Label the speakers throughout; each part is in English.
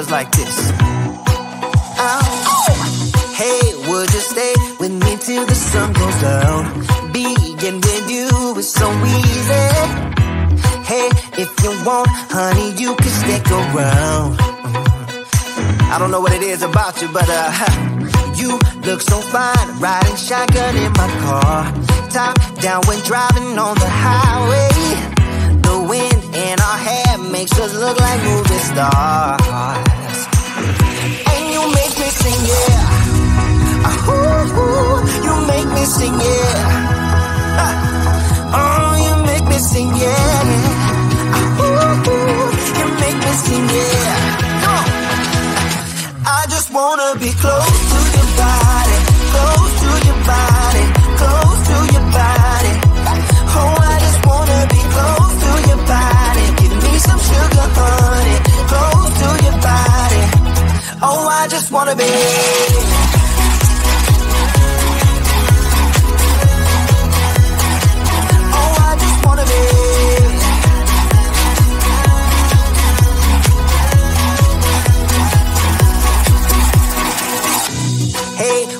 Speaker 1: goes like this. Hey, would you stay with me till the sun goes down? Being with you is so easy. Hey, if you want, honey, you can stick around. I don't know what it is about you, but you look so fine, riding shotgun in my car. Top down when driving on the highway. The wind in our hair makes us look like movie stars. And you make me sing, yeah. Ooh, you make me sing, yeah. Oh, you make me sing, yeah. Ooh, you make me sing, yeah. Come on. I just wanna be close to your body, close to your body, close to your body. Oh, I just wanna be close to your body. Give me some sugar, honey, close to your body. Oh, I just wanna be.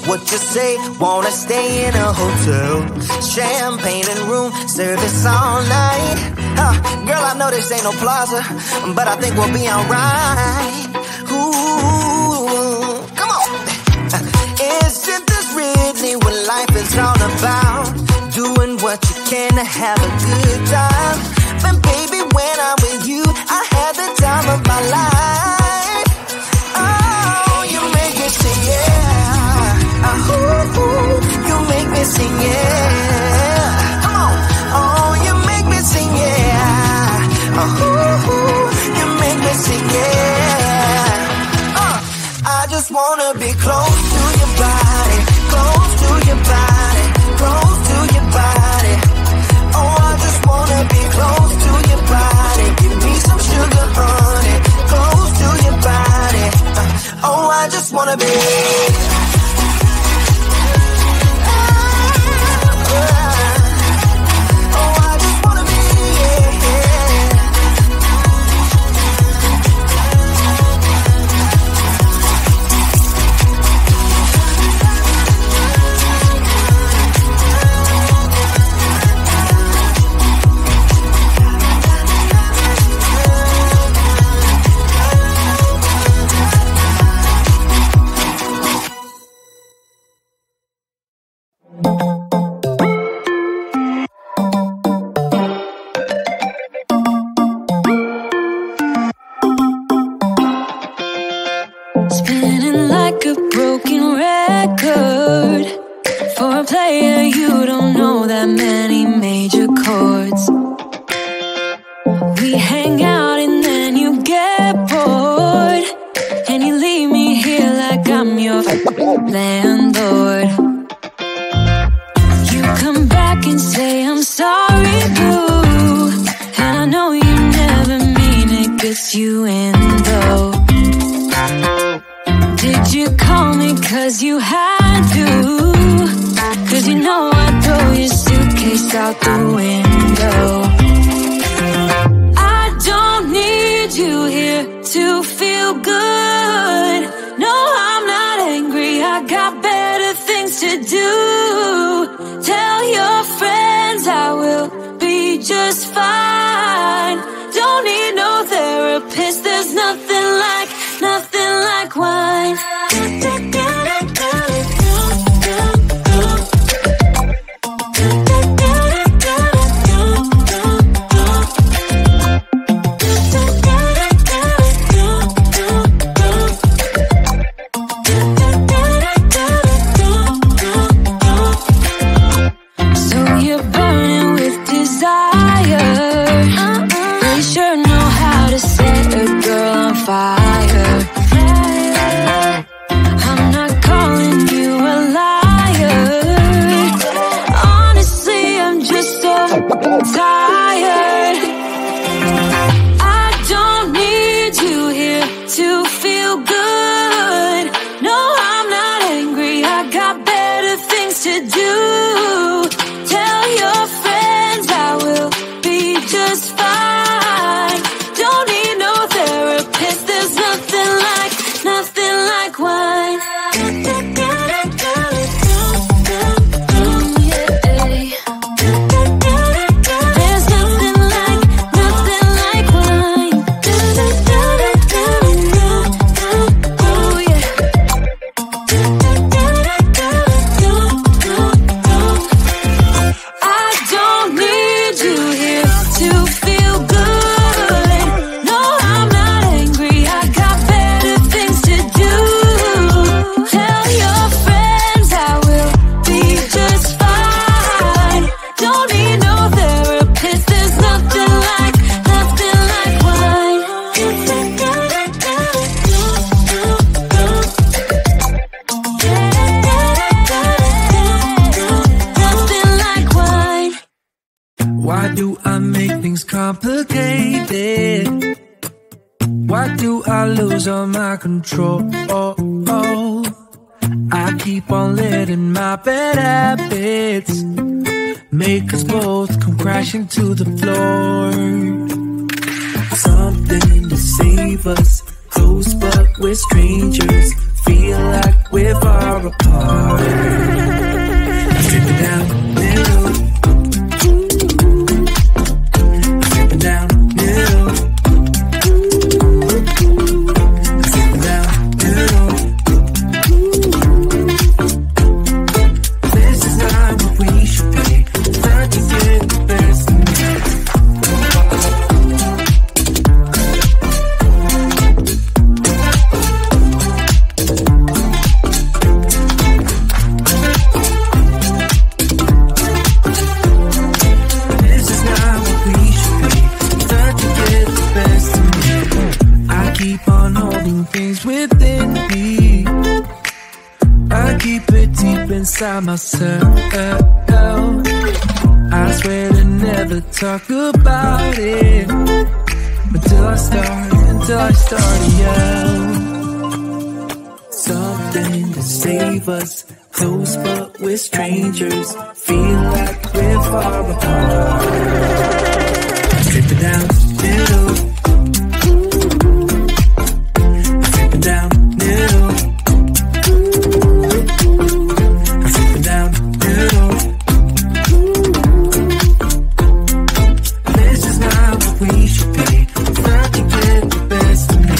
Speaker 1: What you say, wanna stay in a hotel, champagne and room service all night. Girl, I know this ain't no plaza, but I think we'll be alright. Ooh, come on. Isn't this really what life is all about? Doing what you can to have a good time. But baby, when I'm with you, I have the time of my life. Oh, you make me sing, yeah. Ooh, you make me sing, yeah. Come on. Oh, you make me sing, yeah. Ooh, you make me sing, yeah. I just wanna be close to your body, close to your body, close to your body. Oh, I just wanna be close to your body. Give me some sugar, honey, close to your body. Oh, I just wanna be.
Speaker 2: Spinning like a broken record. For a player, you don't know that many major chords. We hang out and then you get bored, and you leave me here like I'm your landlord. You come back and say I'm sorry, boo, and I know you never mean it, gets you in though. Did you call me cause you had to? Cause you know I'd throw your suitcase out the window. I don't need you here to feel good. No, I'm not angry, I got better things to do. Tell your friends I will be just fine. Don't need no therapist, there's nothing like wine. So you're burning with desire. You sure know how to set a girl on fire. I'm not calling you a liar. Honestly, I'm just so tired. I don't need you here to feel good. No, I'm not angry, I got better things to do. Tell your friends I will be just fine. Don't need no therapist, there's nothing like
Speaker 1: everything's complicated. Why do I lose all my control? I keep on letting my bad habits make us both come crashing to the floor. Something to save us, close but we're strangers. Feel like we're far apart. I'm tripping down middle. I'm tripping down middle. I'm tripping down middle. This is not what we should be. Trying to get the best of me. Keep on holding things within me. I keep it deep inside myself. I swear to never talk about it until I start to yell. Something to save us, close but we're strangers. Feel like we're far apart. Dripping down middle. Down middle. I'm slipping down middle. This is not what we should be. Trying to get the best of me.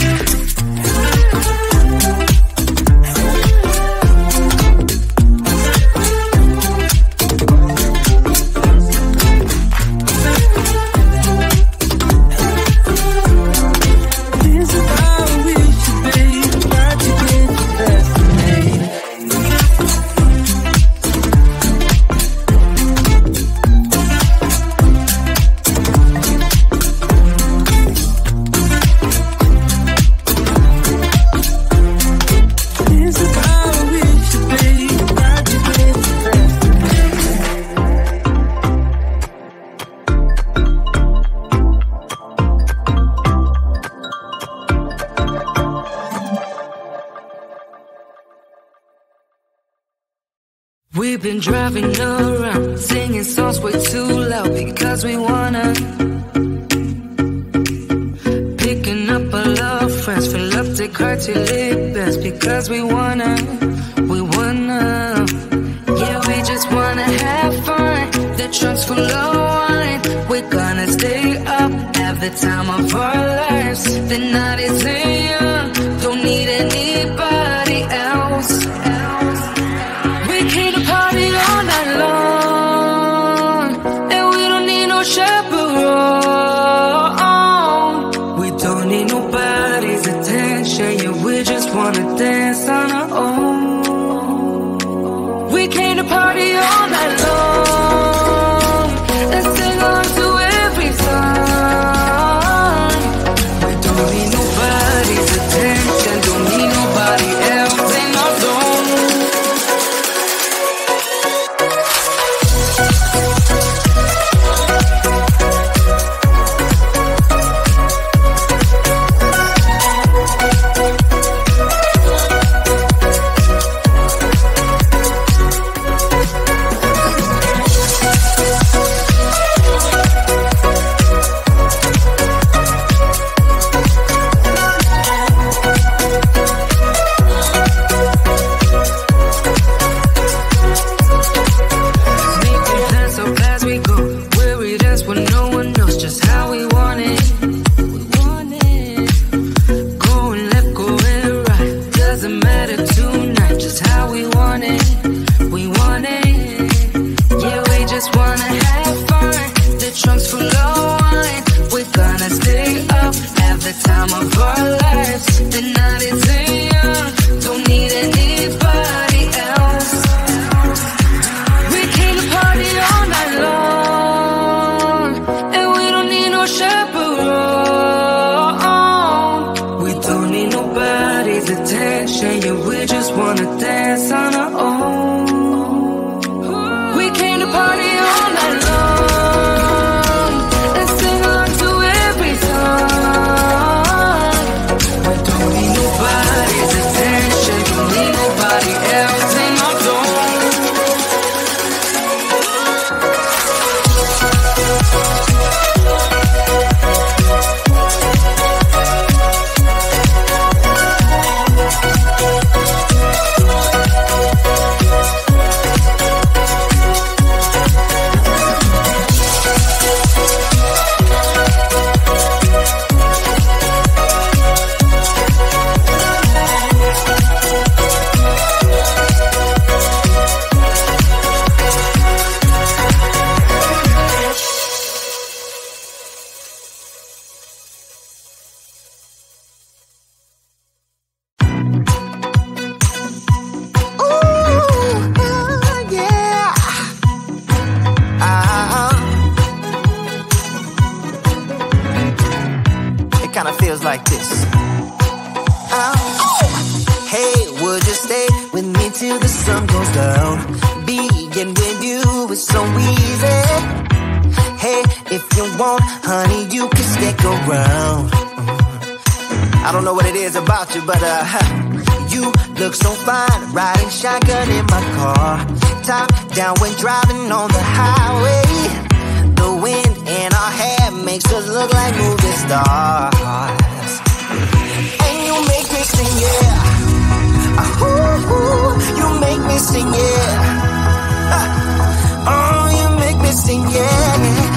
Speaker 1: We've been driving around, singing songs way too loud because we wanna. Picking up all our friends, fill up the car till it bends because we wanna. Yeah, we just wanna have fun. The trunk's full of wine. We're gonna stay up, have the time of our lives. The night is young, don't need anybody else. We came to party all night long, and we don't need no chaperone. We don't need nobody's attention, yeah, we just wanna dance on our own. We came to party all night long, and sing along to every song. We don't need nobody's attention, don't need nobody else in our zone. Party all night long and sing kinda feels like this. Hey, would you stay with me till the sun goes down? Being with you is so easy. Hey, if you want, honey, you can stick around. I don't know what it is about you, but you look so fine, riding shotgun in my car. Top down when driving on the highway. The wind in our hair makes us look like movie stars. And you make me sing, yeah. Ooh, you make me sing, yeah. Oh, you make me sing, yeah.